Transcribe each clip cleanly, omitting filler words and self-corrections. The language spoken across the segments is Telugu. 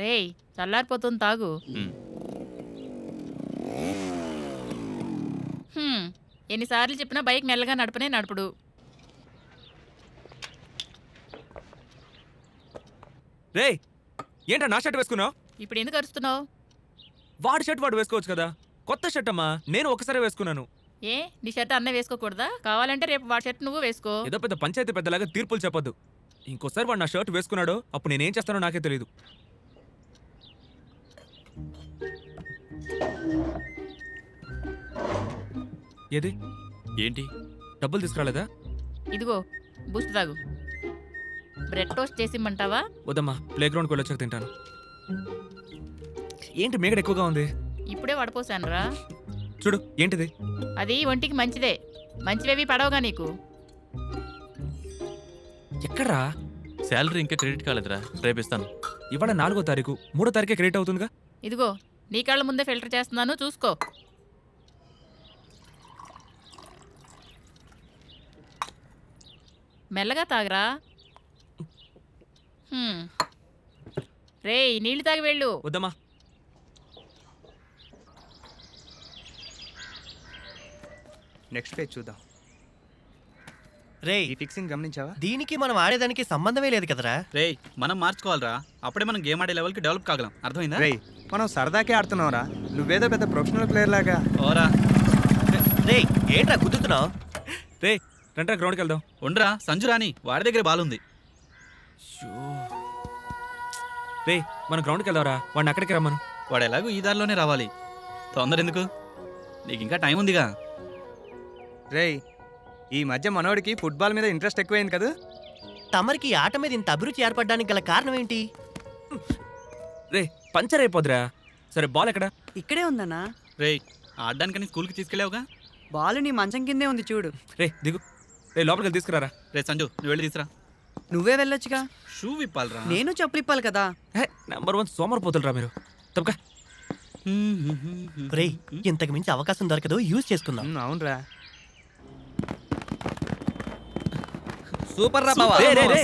రేయ్ చల్లారిపోతుంది తాగు. ఎన్నిసార్లు చెప్పినా బైక్ మెల్లగా నడపనే నడుపుడు. రేయ్ ఏంటా నా షర్ట్ వేసుకున్నావు? ఇప్పుడు ఎందుకు అరుస్తున్నావు? వాడి షర్ట్ వాడు వేసుకోవచ్చు కదా. కొత్త షర్ట్ అమ్మా, నేను ఒకసారి వేసుకున్నాను. ఏ నీ షర్ట్ అన్న వేసుకోకూడదా? కావాలంటే రేపు వాడి షర్ట్ నువ్వు వేసుకో. ఏదో పెద్ద పంచాయతీ పెద్దలాగా తీర్పులు చెప్పొద్దు. ఇంకోసారి వాడు నా షర్ట్ వేసుకున్నాడో అప్పుడు నేనేం చేస్తానో నాకే తెలియదు. ఏది ఏంటి డబ్బులు తీసుకురాలేదా? ఇదిగో బూస్ట్ తాగు. బ్రెడ్ టోస్ట్ చేసిమ్మంటావా? వద్దమ్మా, ప్లే గ్రౌండ్కి వెళ్ళొచ్చాక తింటాను. ఏంటి మేగడ ఎక్కువగా ఉంది? ఇప్పుడే వడపోసానురా. చూడు ఏంటిది? అది ఒంటికి మంచిదే. మంచివేవి పడవగా నీకు. ఎక్కడ్రా? శాలరీ ఇంకా క్రెడిట్ కాలేదురా, రేపిస్తాను. ఇవాళ 4వ తారీఖు, 3వ తారీఖే క్రెడిట్ అవుతుందిగా. ఇదిగో నీ కళ్ళ ముందే ఫిల్టర్ చేస్తున్నాను, చూసుకో. మెల్లగా తాగరా. రేయ్ నీళ్లు తాగి వెళ్ళు. వద్దమ్మా. నెక్స్ట్ పేజ్ చూద్దాం. రేయ్ ఈ ఫిక్సింగ్ గమనించావా? దీనికి మనం ఆడేదానికి సంబంధమే లేదు కదరా. రేయ్ మనం మార్చుకోవాలరా, అప్పుడే మనం గేమ్ ఆడే లెవెల్కి డెవలప్ కాగలం. అర్థమైందా? రేయ్ మనం సరదాకే ఆడుతున్నావురా, నువ్వేదో పెద్ద ప్రొఫెషనల్ ప్లేయర్ లాగా. ఓరా రేయ్ ఏంట్రా గుద్దుతున్నావు? రే రండ్రా గ్రౌండ్కి వెళ్దాం. ఉండరా సంజు రాని, వాడి దగ్గర బాల్ ఉంది. రే మనం గ్రౌండ్కి వెళ్దాంరా, వాడిని అక్కడికి రమ్మను. వాడు ఎలాగో ఈ దారిలోనే రావాలి, తొందర ఎందుకు? నీకు ఇంకా టైం ఉందిగా. రేయ్ ఈ మధ్య మనోడికి ఫుట్బాల్ మీద ఇంట్రెస్ట్ ఎక్కువైంది కదా. తమరికి ఈ ఆట మీద ఇంత అభిరుచి ఏర్పడడానికి గల కారణం ఏంటి? రే పంచర్ అయిపోద్దిరా. సరే బాల్ ఎక్కడ? ఇక్కడే ఉందన్నా. రేయ్ ఆడడానికని స్కూల్కి తీసుకెళ్ళావుగా. బాలు నీ మంచం కిందే ఉంది చూడు. రే దిగు. రే లోపలికి వెళ్ళి తీసుకురారా. రే సంజు నువ్వు వెళ్ళి తీసురా. నువ్వే వెళ్ళొచ్చుగా. షూ విప్పాలరా. నేను చెప్పులు ఇప్పాలి కదా. నెంబర్ 1 సోమరిపోతులరా మీరు. తప్పక. రేయ్ ఇంతకు మించి అవకాశం దొరకదు, యూజ్ చేసుకుందాం. అవునరా. సూపర్ రా బావా.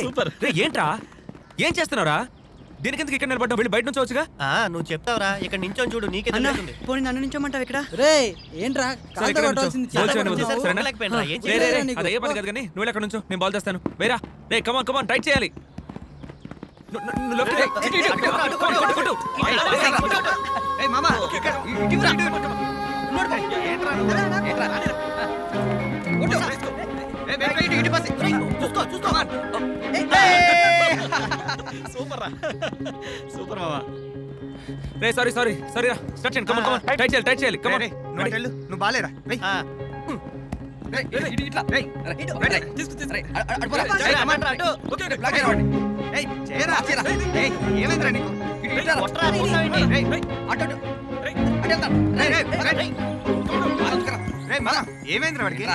సూపర్. రే ఏంట్రా ఏం చేస్తున్నావురా? దీనికి ఎందుకు ఇక్కడ నిలబడ్డావు? వెళ్ళి బయట నుంచి వచ్చుగా. నువ్వు చెప్తావురా, ఇక్కడ నించొని చూడు, నీకే తెలుస్తుంది. పోనీ నన్ను నించోమంటావు ఇక్కడ? రేయ్ ఏంట్రా కాల్తో కొట్టాల్సింది అదే పని కదా కానీ నువ్వు ఎక్కడ నుంచో నేను బాల్ చేస్తాను. వేరా రే కమాన్ కమాన్ టైట్ చేయాలి. సూపర్ మామా. రే సారీ సారీ సారీ రా. స్టార్ట్ చేయండి. కమాన్ కమాన్ టైట్ చేయాలి టైట్ చేయాలి. కమాన్ నువ్వు బాలేరా. ఏమైందిరా నీకు? ఏమైందిరా వాడికి?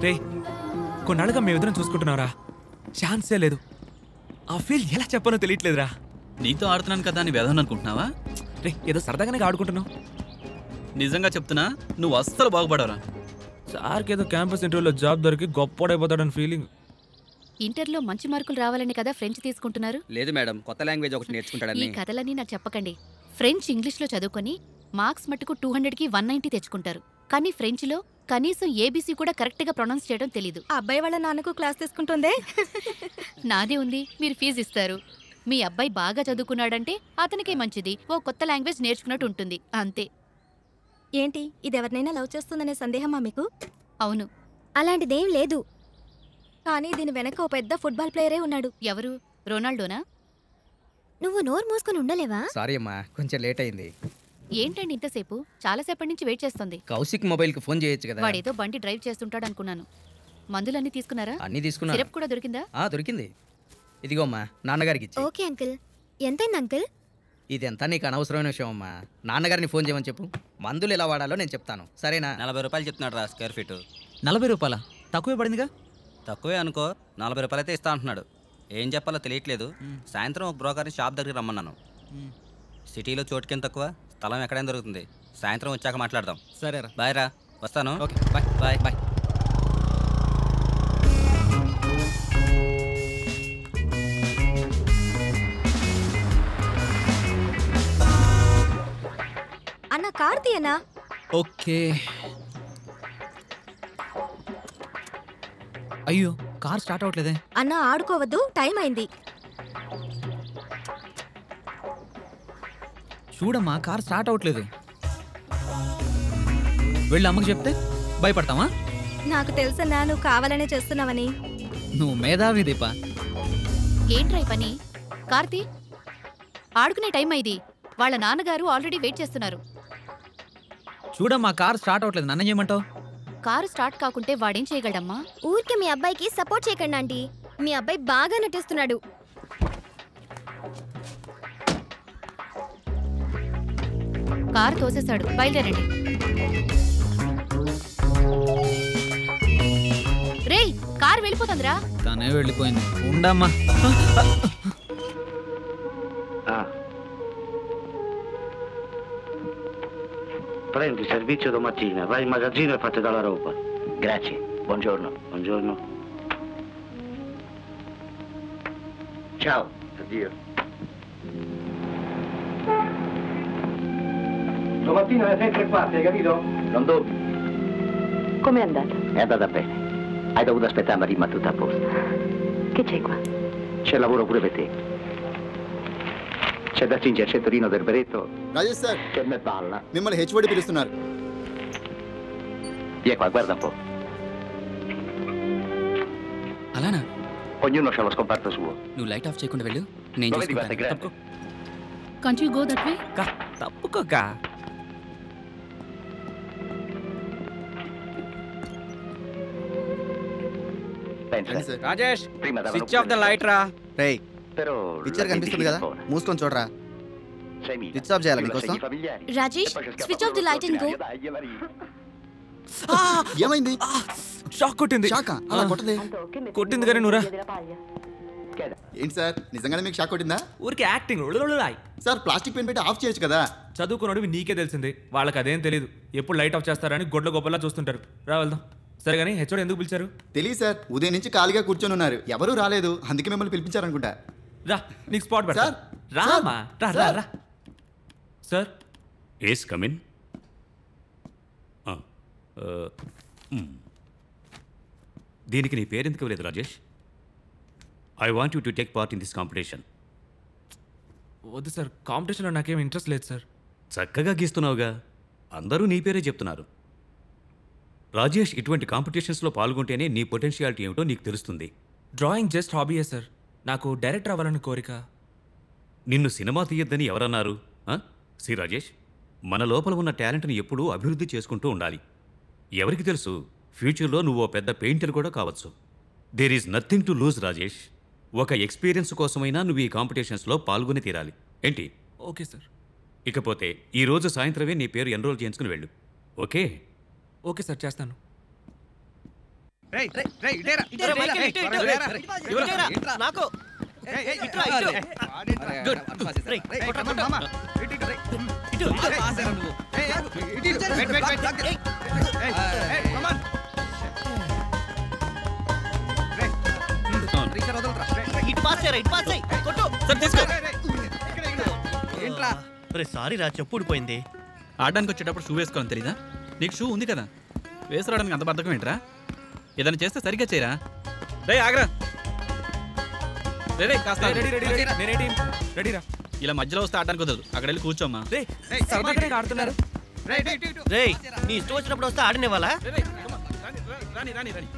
రే కొన్నాళ్ళుగా మేమిద్దరం చూసుకుంటున్నావురా, ఛాన్సే లేదు. ఆ ఫీల్ ఎలా చెప్పానో తెలియట్లేదురా. నీతో ఆడుతున్నాను కదా అని వేదన అనుకుంటున్నావా? రే ఏదో సరదాగానే ఆడుకుంటున్నావు. నిజంగా చెప్తున్నా నువ్వు అస్సలు బాగుపడవరా. సార్కి ఏదో క్యాంపస్ ఇంటర్వ్యూలో జాబ్ దొరికి గొప్పడైపోతాడని ఫీలింగ్. ఇంటర్లో మంచి మార్కులు రావాలని కదా ఫ్రెంచ్ తీసుకుంటున్నారు? లేదు మేడం, కొత్త లాంగ్వేజ్ ఒకటి నేర్చుకుంటాడని. ఈ కథలన్నీ నాకు చెప్పకండి. ఫ్రెంచ్ ఇంగ్లీష్లో చదువుకొని మార్క్స్ మట్టుకు 200కి 190 తెచ్చుకుంటారు. కానీ ఫ్రెంచ్లో కనీసం ఏబీసీ కూడా కరెక్ట్గా ప్రొనౌన్స్ చేయడం తెలీదు. అబ్బాయి వాళ్ళ నాన్నకు క్లాస్ తీసుకుంటుందే. నాదే ఉంది, మీరు ఫీజు ఇస్తారు. మీ అబ్బాయి బాగా చదువుకున్నాడంటే అతనికే మంచిది, ఓ కొత్త లాంగ్వేజ్ నేర్చుకున్నట్టు ఉంటుంది, అంతే. ఏంటి ఇది ఎవరినైనా లవ్ చేస్తుందనే సందేహమా మీకు? అవును. అలాంటిదేం లేదు, కానీ దీని వెనక ఓ పెద్ద ఫుట్బాల్ ప్లేయరే ఉన్నాడు. ఎవరు? రొనాల్డోనా? నువ్వు నోరు మూసుకొని ఉండలేవా? సారీ అమ్మా, కొంచెం లేట్ అయింది. ఏంటండి ఇంతసేపు? చాలాసేపటి నుంచి వెయిట్ చేస్తుంది. కౌశిక్ మొబైల్కి ఫోన్ చేయొచ్చు కదా. వాడేదో బండి డ్రైవ్ చేస్తుంటాడు అనుకున్నాను. మందులన్నీ తీసుకున్నారా? అన్నీ తీసుకున్నా. సిరప్ కూడా దొరికిందా? దొరికింది. ఇదిగో అమ్మా, నాన్నగారికి ఇచ్చి. Okay uncle. ఎంతైంది అంకుల్? ఇదంతా నీకు అనవసరమైన విషయం అమ్మా. నాన్నగారిని ఫోన్ చేయమని చెప్పు, మందులు ఎలా వాడాలో నేను చెప్తాను, సరేనా? 40 రూపాయలు చెప్తున్నాడు రా స్క్వేర్ ఫీటు. 40 రూపాయలా? తక్కువే పడిందిగా. తక్కువే అనుకో, 40 రూపాయలు అయితే ఇస్తా అంటున్నాడు. ఏం చెప్పాలో తెలియట్లేదు. సాయంత్రం ఒక బ్రోకర్ని షాప్ దగ్గరికి రమ్మన్నాను. సిటీలో చోటుకేం తక్కువ, స్థలం ఎక్కడైనా దొరుకుతుంది. సాయంత్రం వచ్చాక మాట్లాడదాం. సరేరా. బాయ్ రా, వస్తాను. Okay bye bye bye. అన్న కార్తీ అన్నా. ఓకే. అయ్యో, కార్ స్టార్ట్ అవ్వట్లేదే. అన్న ఆడుకోవద్దు, టైం అయింది. చూడమ్మా, కార్ స్టార్ట్ అవ్వట్లేదు. వెళ్ళి అమ్మకి చెప్తే భయపడతావా? నాకు తెలుసన్నా నువ్వు కావాలనే చేస్తున్నావని. నువ్వు మేధావి దీప. ఏంట్రా ఈ పని? కార్తీ, ఆడుకునే టైం అయింది. వాళ్ళ నాన్నగారు ఆల్రెడీ వెయిట్ చేస్తున్నారు. చూడమ్మా, కార్ స్టార్ట్ అవ్వట్లేదు. నన్ను చేయమంటావు? కారు స్టార్ట్ కాకుంటే వాడేం చేయగలడమ్మా? ఊరికే మీ అబ్బాయికి సపోర్ట్ చేయకండి ఆంటీ. మీ అబ్బాయి బాగా నటిస్తున్నాడు. కారు తోసేశాడు. బయలుదేరండి. రేయ్, కారు వెళ్ళిపోతుందిరా. తనే వెళ్ళిపోయింది. ఉండమ్మా. Prendi servizio domattina, vai in magazzino e fate dalla roba. Grazie, buongiorno. Buongiorno. Ciao. Addio. Domattina alle 6:15, hai capito? Non dubbi. Com'è andata? È andata bene. Hai dovuto aspettare, ma rimma tutto a posto. Che c'è qua? C'è lavoro pure per te. C'è da cingere il centrino del berretto. Rajesh sir, Che me balla. మిమ్మల్ని హెచ్ఓడి పిలుస్తున్నారు. Vieni qua, guarda un po'. అలానా? Ognuno c'ha lo scomparto suo. నువ్వు లైట్ ఆఫ్ చేయకుండా వెళ్ళు. నేను Dove ti guarda, చూసుకుంటాను. grande? తప్పుకో. Can't you go that way? తప్పుకోకా. Pensa. Rajesh, Prima davano switch off the light రా. రేయ్, Però పిక్చర్ la కనిపిస్తుంది కదా, identifichi ancora. మూసుకొని చూడరా. 6.000. Switch off చేయాలా Io la మీకోసం? segni familiari. Rajesh, E poi c'è scappato switch off the quello light and go. straordinario, dai, gliela dico. ఏమైంది? షాక్ కొట్టింది. షాకా? అలా కొట్టదే. కొట్టింది కానీ నువ్వురా. ఏంటి సార్, నిజంగానే మీకు షాక్ కొట్టిందా? ఊరికి యాక్టింగ్. సార్, ప్లాస్టిక్ పెన్ పెట్టి ఆఫ్ చేయొచ్చు కదా. చదువుకున్నవి నీకే తెలిసింది. వాళ్ళకి అదేం తెలియదు. ఎప్పుడు లైట్ ఆఫ్ చేస్తారని గొడ్ల గొప్పలా చూస్తుంటారు. రా వెళ్దాం. సరే కానీ హెచ్ఓడి ఎందుకు పిలిచారు? తెలియదు సార్, ఉదయం నుంచి ఖాళీగా కూర్చొని ఉన్నారు, ఎవరూ రాలేదు, అందుకే మిమ్మల్ని పిలిపించారనుకుంటా. రా, నీకు స్పాట్ పెడతా. సార్, రామా, రా రా సార్. రా. Sir, yes come in. దీనికి నీ పేరెందుకు ఇవ్వలేదు Rajesh? I want you to take part in this competition. వద్దు సార్, కాంపిటీషన్లో నాకేం ఇంట్రెస్ట్ లేదు సార్. చక్కగా గీస్తున్నావుగా, అందరూ నీ పేరే చెప్తున్నారు. రాజేష్, ఇటువంటి కాంపిటీషన్స్లో పాల్గొంటేనే నీ పొటెన్షియాలిటీ ఏమిటో నీకు తెలుస్తుంది. డ్రాయింగ్ జస్ట్ హాబీయే సార్. నాకు డైరెక్టర్ అవ్వాలని కోరిక. నిన్ను సినిమా తీయొద్దని ఎవరన్నారు? సి రాజేష్, మన లోపల ఉన్న టాలెంట్ని ఎప్పుడూ అభివృద్ధి చేసుకుంటూ ఉండాలి. ఎవరికి తెలుసు, ఫ్యూచర్లో నువ్వు ఓ పెద్ద పెయింటర్ కూడా కావచ్చు. There is nothing to lose Rajesh. ఒక ఎక్స్పీరియన్స్ కోసమైనా నువ్వు ఈ కాంపిటీషన్స్లో పాల్గొని తీరాలి. ఏంటి? Okay sir. ఇకపోతే ఈరోజు సాయంత్రమే నీ పేరు ఎన్రోల్ చేయించుకుని వెళ్ళు. ఓకే? ఓకే సార్, చేస్తాను. నాకు ఇటు పాస్ చేయరా, ఇటు పాస్ చేయి. కొట్టు. సారీ రా, చెప్పు ఊడిపోయింది. ఆడడానికి వచ్చేటప్పుడు షూ వేసుకోవాలని తెలీదా? నీకు షూ ఉంది కదా, వేసుకురావడానికి అంత బద్ధకం ఏంట్రా? ఏదైనా చేస్తే సరిగ్గా చేయరా. రే ఆగ్రా. రే కాస్త రెడీ రా. ఇలా మధ్యలో వస్తే ఆడడానికి కుదరదు. అక్కడ వెళ్ళి కూర్చోమ్మా. సరదాగానే ఆడుతున్నారు. రే, నీ ఇష్టం వచ్చినప్పుడు వస్తే ఆడనివ్వాలా? రాని రాని రాని.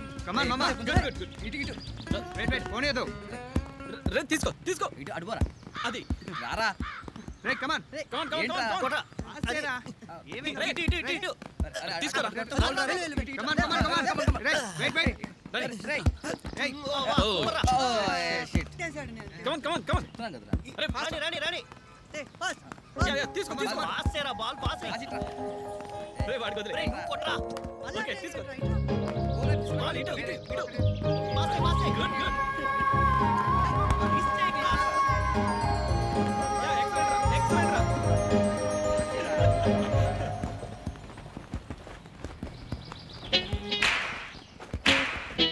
తీసుకో తీసుకో. అడుగురా. అది రారా. తీసుకోరా. తీసుకో తీసుకో. Ball pass